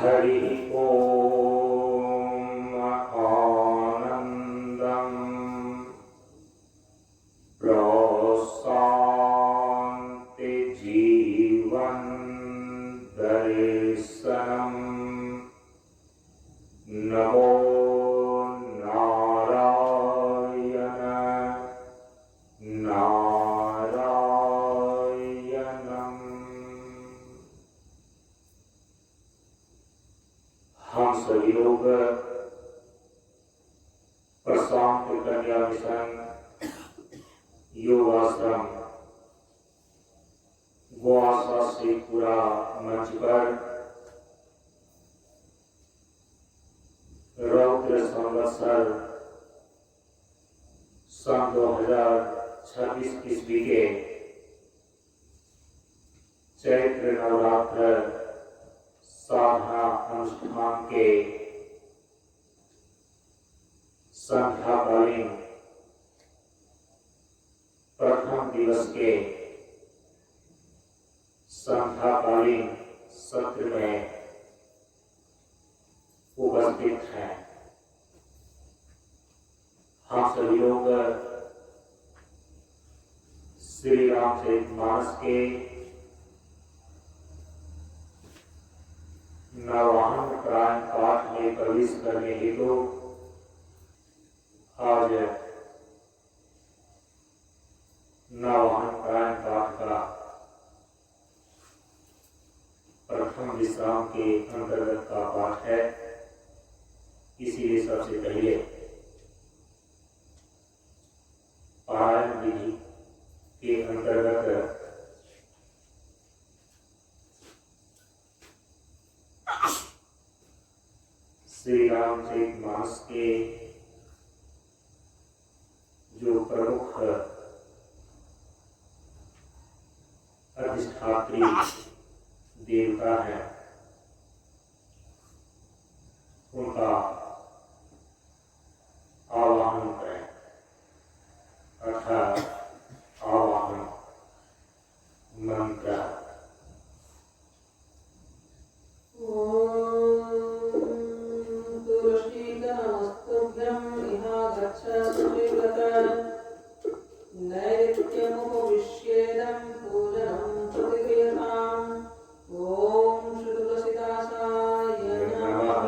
हरि ओम आनंदम प्रशांति जीवन दर्शनम नमो नारायण नारायणम। हम सभी लोग प्रशांत कन्या मिशन योगाश्रम गोवासा से पूरा मंच पर रौद्र संवत्सर सन 2026 ईस्वी के चैत्र नवरात्र साधना अनुष्ठान के संध्याकालीन प्रथम दिवस के संध्याकालीन सत्र में उपस्थित हैं। हम सभी लोग श्री रामचरितमानस के नवाहन प्राण पाठ में प्रवेश करने हेतु आज नवाहन प्राण पाठ का प्रथम विश्राम के अंतर्गत का पाठ है। इसीलिए सबसे पहले पारायण विधि के अंतर्गत श्री रामचरितमानस के जो प्रमुख अधिष्ठात्री देवता है उनका आवाहन करें अर्थात आवाहन मंत्र। नैऋत्यमुपविश्येदं पूजनं प्रतिक्रियताम्। ओम श्री तुलसीदासाय नमः।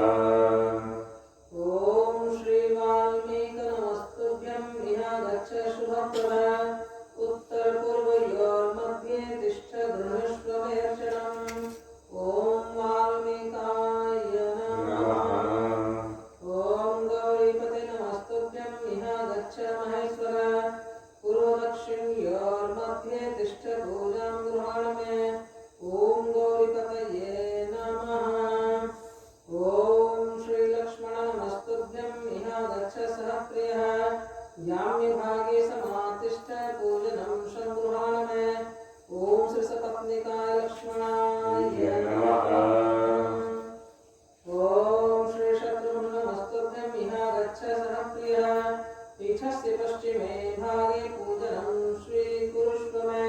ओम श्री वाल्मीकि नमस्तुभ्यं इहा गच्छ शुभप्रदा। उत्तर पूर्वयोर्मध्ये तिष्ठ गृहस्वमेर्चनम्। ओम वाल्मीकाय नमः। ओम गौरीपते नमस्तुभ्यं इहा गच्छ महेश्वरा। पूर्व दक्षिणयोर्मध्ये तिष्ठ पूजां गृहाण मे। ओम गौरीपतये नमः। ओम श्री लक्ष्मण नमस्तुभ्यं इहा गच्छ सह प्रियः। याम्यभागे समातिष्ठ पूजनं संगृहाण मे। ओम श्री सपत्निकाय लक्ष्मणाय नमः। ओम श्री शत्रुघ्न नमस्तुभ्यं इहा गच्छ सह प्रियः। पीठस्य पश्चिमे भागे पूजनं स्वीकुरुष्व मे।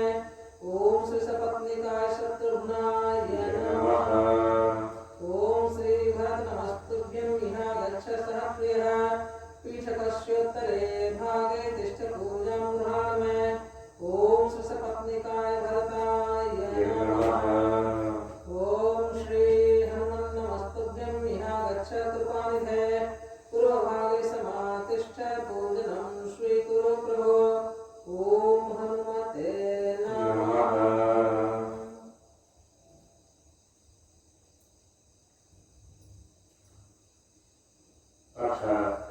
ओम श्री सपत्निकाय शत्रुघ्नाय नमः। ओम श्री भरत नमस्तुभ्यं इहा गच्छ सह प्रियः। पीठकस्योत्तरे भागे तिष्ठ पूजां गृहाण मे। ओम श्री सपत्निकाय भरताय नमः। ओम श्री हनुमन् नमस्तुभ्यं इहा गच्छ कृपानिधे। पूर्वभागे समातिष्ठ पूजनं स्वीकुरु प्रभो। ओम हनुमते नमः।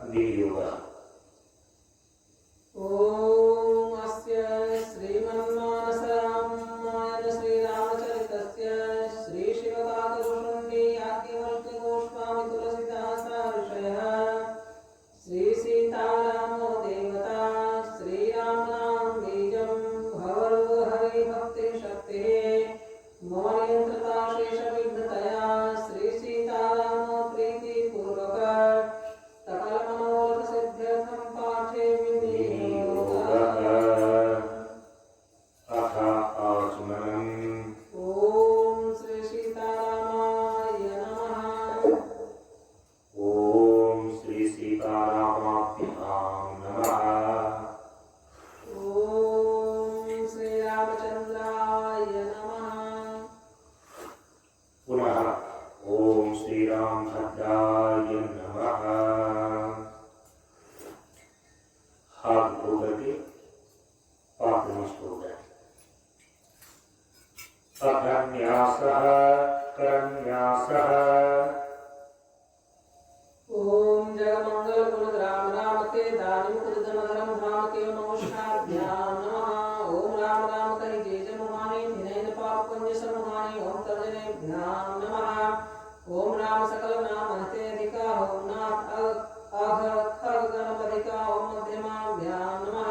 विधि होगा ओम श्री राम भद्राय नमः। हाथ धो करके पाप नष्ट हो गए। अभ्यन्यासः करन्यासः। ओम जगमंगल गुण ग्राम राम के दानि मुकुद धन धर्म धाम के नमस्काभ्याम नमः। ओम राम राम कहि जय जय मुहानि दिनैन पाप पुण्य समहानि। ओम तर्जनेभ्याम नमः। ओम राम सकल नाम हते अधिका। ओम नाथ अघ खग गणपतिका। ओम मध्यमाभ्याम नमः।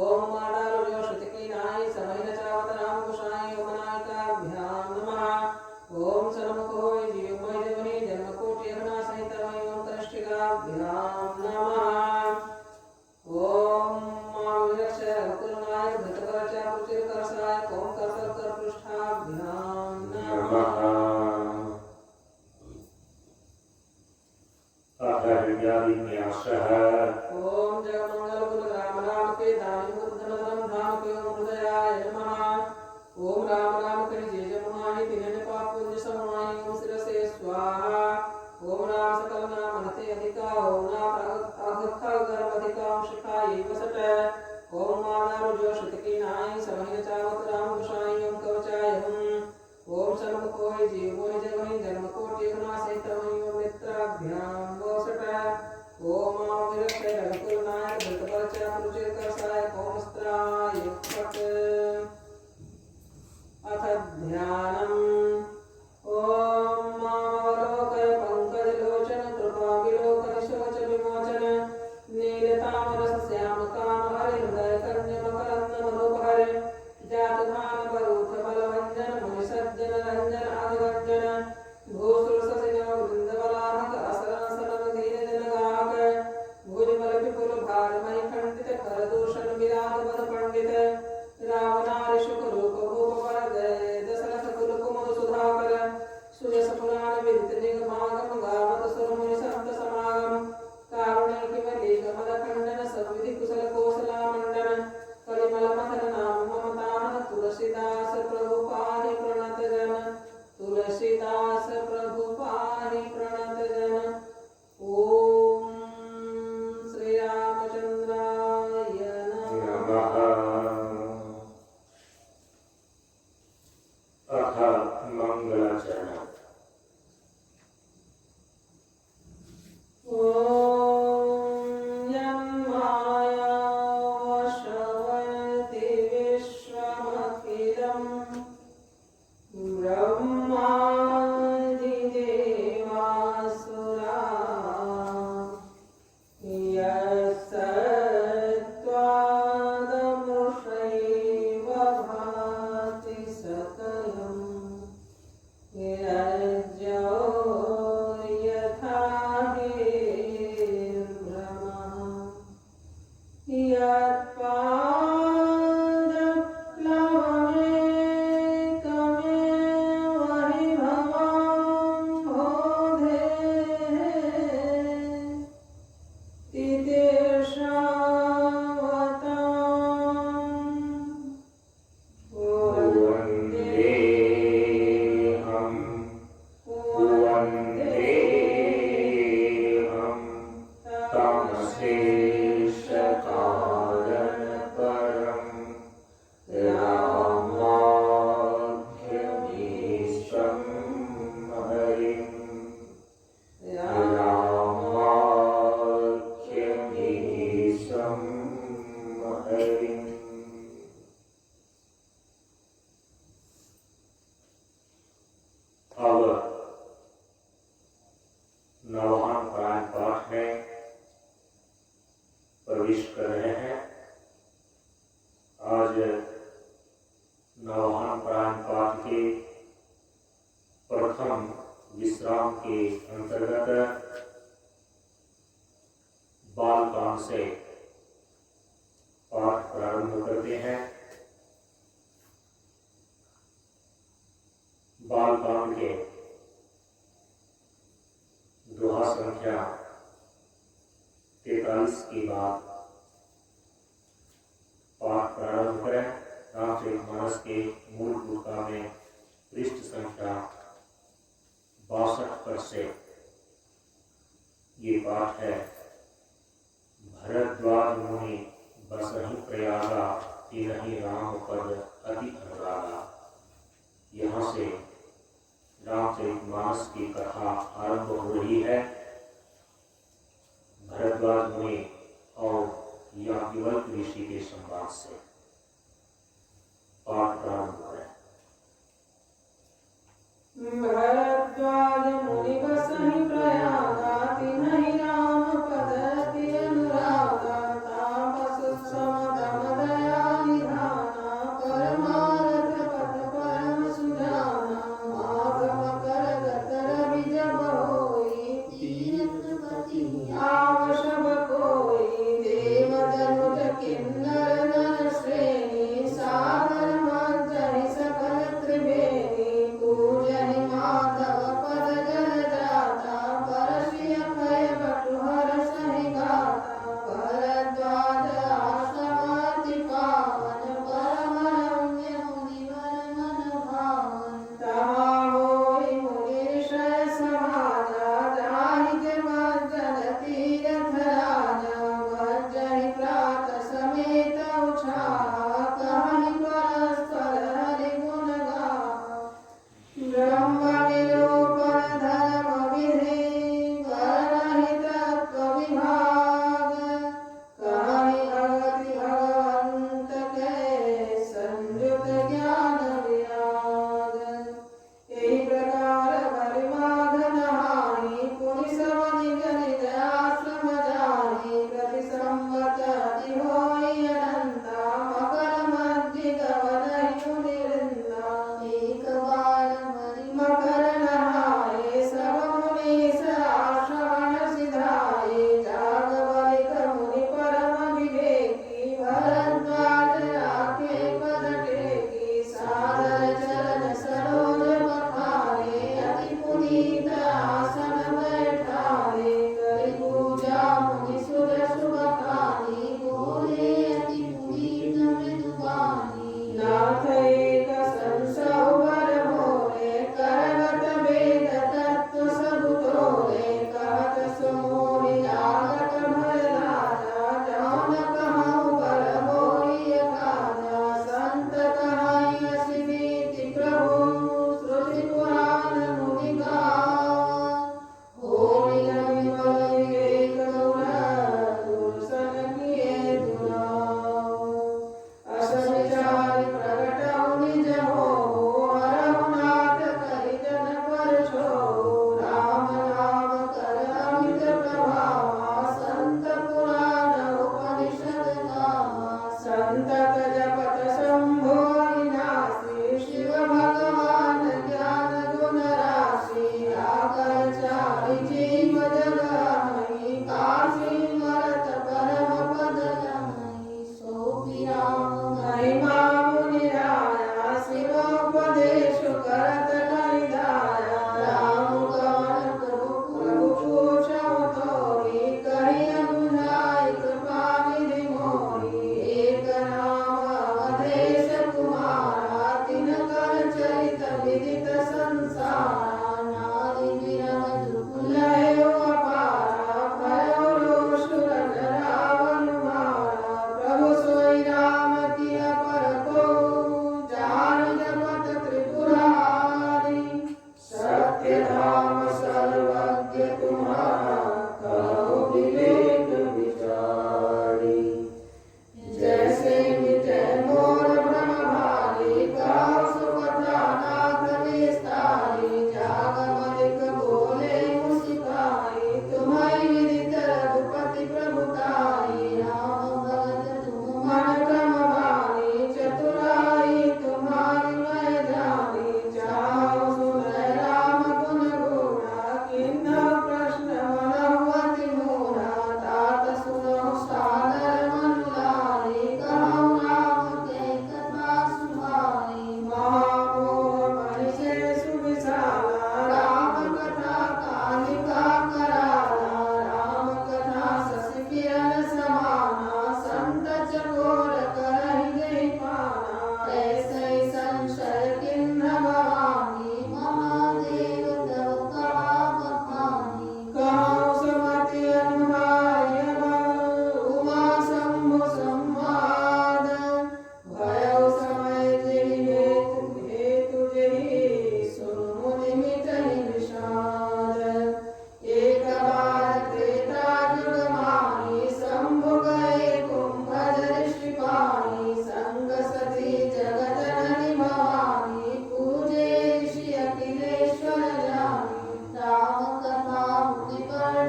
ओम माडालो जो श्रुति की नाई समय न चावत राम गोसाई। ओम नायकाभ्याम नमः। ओम सन्मुख होय जीव मोहि देवनि जन्म कोटि अघना सहित ओम तनिष्ठिकाभ्याम नमः। ओम महावीरक्ष रघुकुलनायक धृतकवच कुचिर करसाय। ओम कर पृष्ठाभ्याम नमः। अभ्यन्यासः। ओम जगमंगल गुण राम राम के दानि मुकुद धन धर्म धाम के ओम हृदयाय नमः। ओम राम राम कहि जय जय मुहानि तिन्हनि पाप पुण्य समहानि। ओम शिरसे स्वाहा। ओम राम सकल नाम हते अधिका। ओम नाथ अघ खग गणपतिका। ओम शिखायै वसट। ओम मादारो जो श्रुति की नाई समय न चावत राम गोसाई। ओम कवचाय ओम सन्मुख होय जीव मोहि जगहि जन्म कोटि अघना सहित ओम मित्राभ्याम वसट। ओम महावीरक्ष रघुकुलनायक धृतकवच कुचिर करसाय। ओम अस्त्राय फट्। अथ ध्यानम्। ओम मामवलोकय पंकजलोचन कृपाविलोकन शोच विमोचन। नीलतामरस श्याम काम हरि हृदय कन्य मकरंद मधुपहर। जातुधान बरूथ बलभंजन मुनि सज्जन रंजन अघरंजन। भूसुर ससिन वृंदवलाहक असरन सनन दीन जन गाहक। भुजबल विपुल भार महि खंडित कर दूषण विराट बद पंडित। रावणारि शुक रूप भूप वरदय दशरथ कुल कुमुद सुधाकर। सुयस पुराण विदित निगमागम गावत सुर मुनि संत समागम। कारुणिक वलीक मद खंडन संविधि कुशल कौशला मंडन। कलिमल मथन नाम ममतान तुलसीदास प्रभु पाहि प्रणत जन। तुलसीदास प्रभु पाहि प्रणत जन। ओम श्री रामचंद्राय नमः। अथ मंगलाचरण। नवहान पारायण पाठ में प्रवेश कर रहे हैं। आज नवहान पारायण पाठ के प्रथम विश्राम के अंतर्गत बाल कांड से पाठ प्रारंभ करते हैं। बाल कांड के दोहा संख्या 43 के बाद पाठ प्रारंभ करें। रामचरितमानस के मूल भूमिका में पृष्ठ संख्या 62 पर से ये पाठ है। भरद्वाज मुनि बसहि प्रयागा तिनहि राम पद अति अनुरागा। यहाँ से रामचरितमानस की कथा आरंभ हो रही है। भरद्वाज मुनि और याज्ञवल्क्य ऋषि के संवाद से पाठ प्रारंभ हो रहा है। भरद्वाज मुनि बसहि प्रयागा तिनहि राम पद अति अनुरागा। तापस सम दम दया निधाना परमारथ पथ परम सुजाना। आगम कर गतर विजब होई तीर्थपति आवशब कोई। देव तनुज किन्नर नर श्रेष्ठ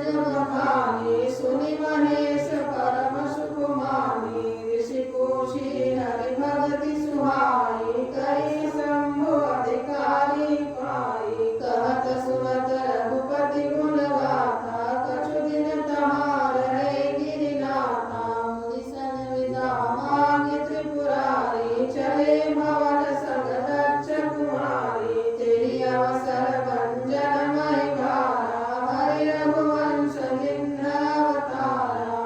जब बखानी सुनि महेश परम सुख मानी ऋषि कोशि हरि भगति सुहाई कई शंभु अधिकारी पाई कहत सुनत रघुपति गुण गाथा कछु दिन तहार है गिरिनाथा मुनिसन विदा मांगे त्रिपुरारी चले भवन संग दक्ष कुमारी तेरी अवसर भंजन महि भारा हरि रघुवंश गिन्ह अवतारा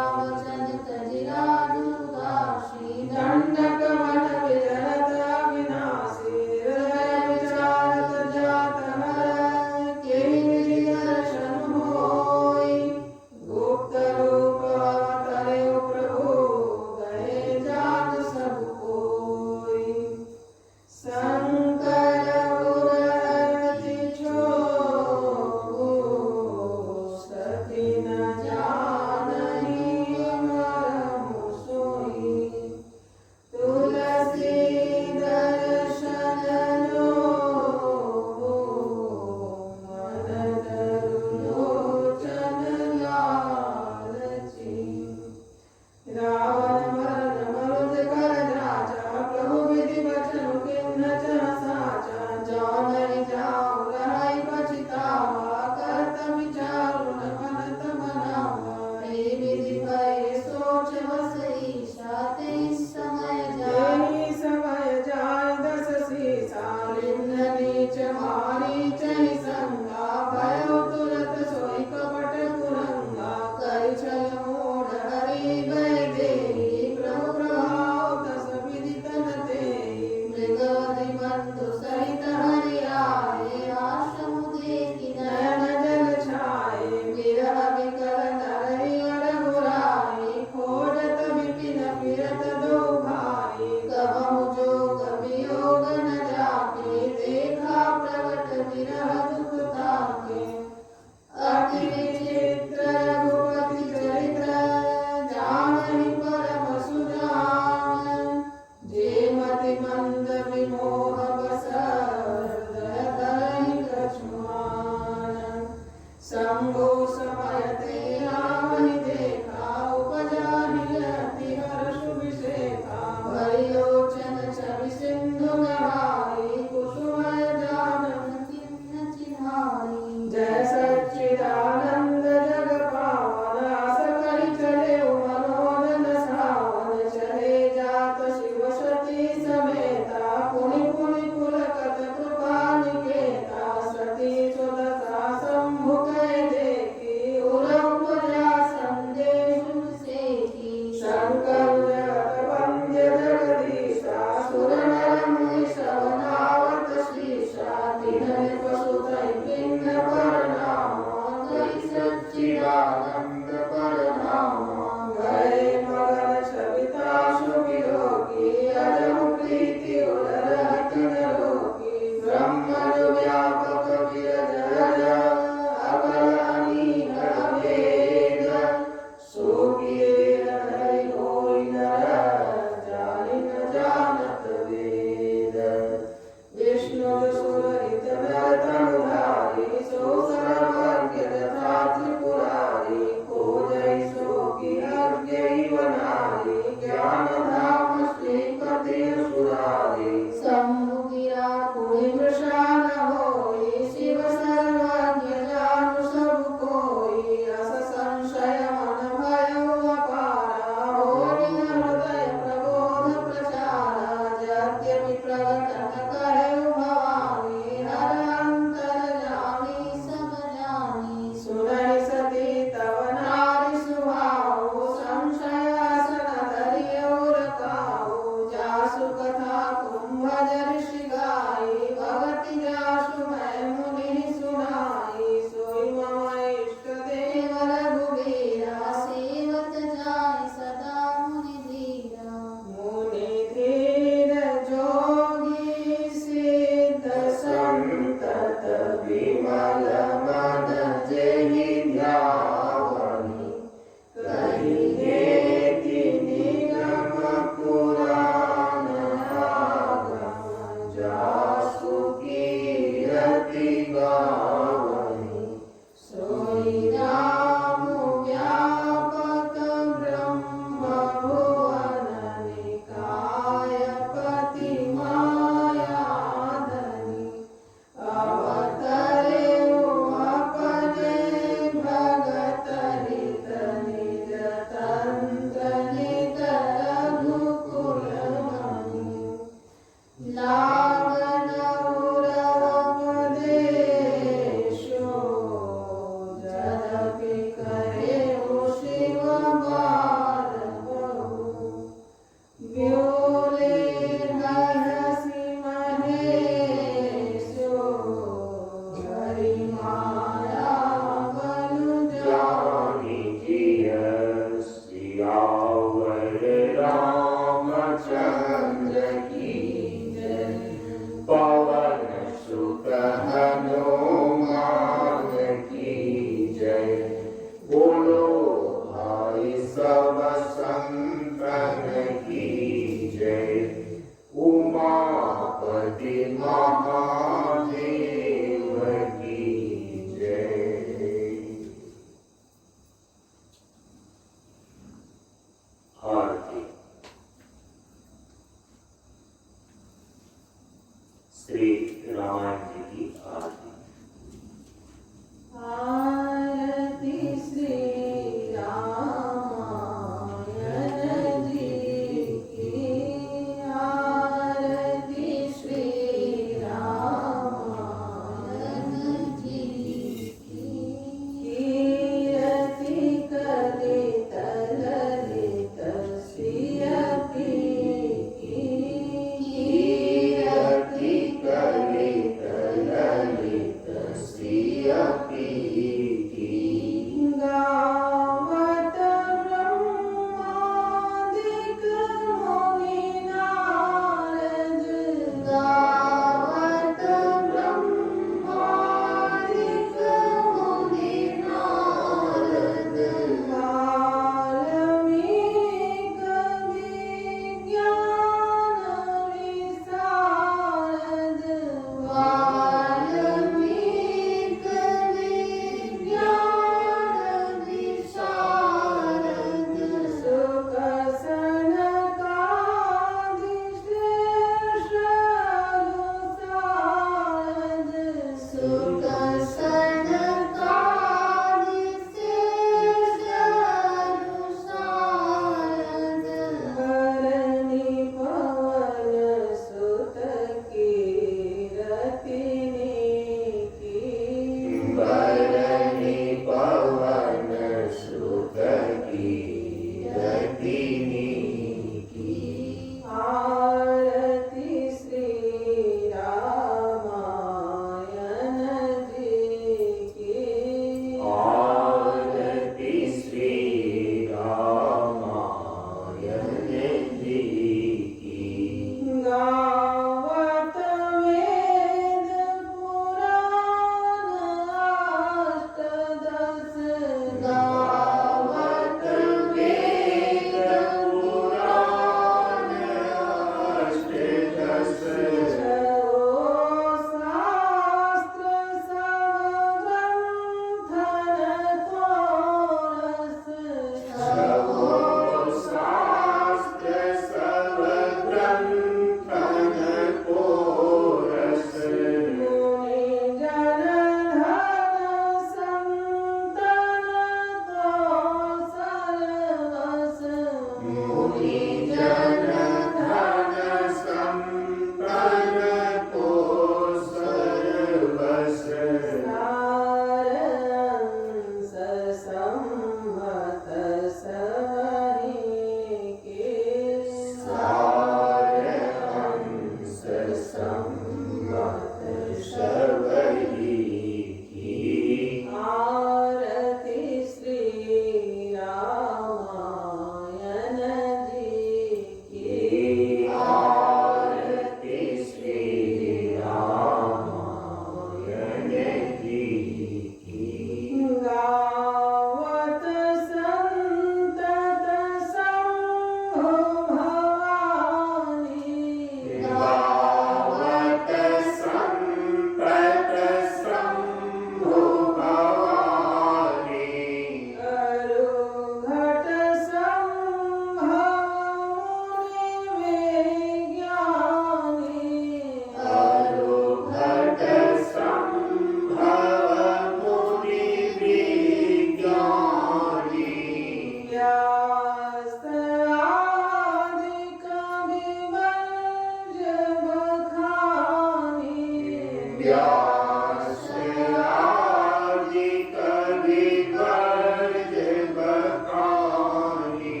विपर्ज बखानी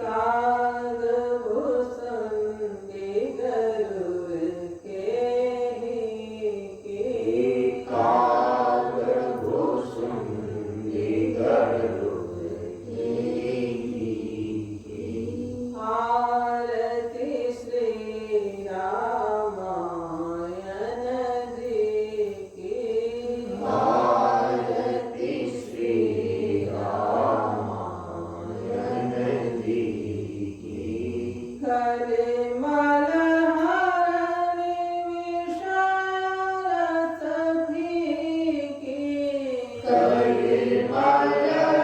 काग भूषुंडी गरुड़ के काग भूषुंडी गरुड़ के आरती श्री रामायण जी की आरती श्री रामायण जी की करे मलहरणी विशारद की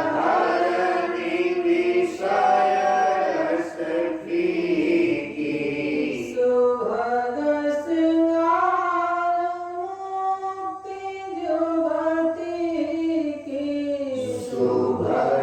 कलिमलहरणी विषय रस फीकी सुभग सिंगार मुक्ति जुगति की सुभग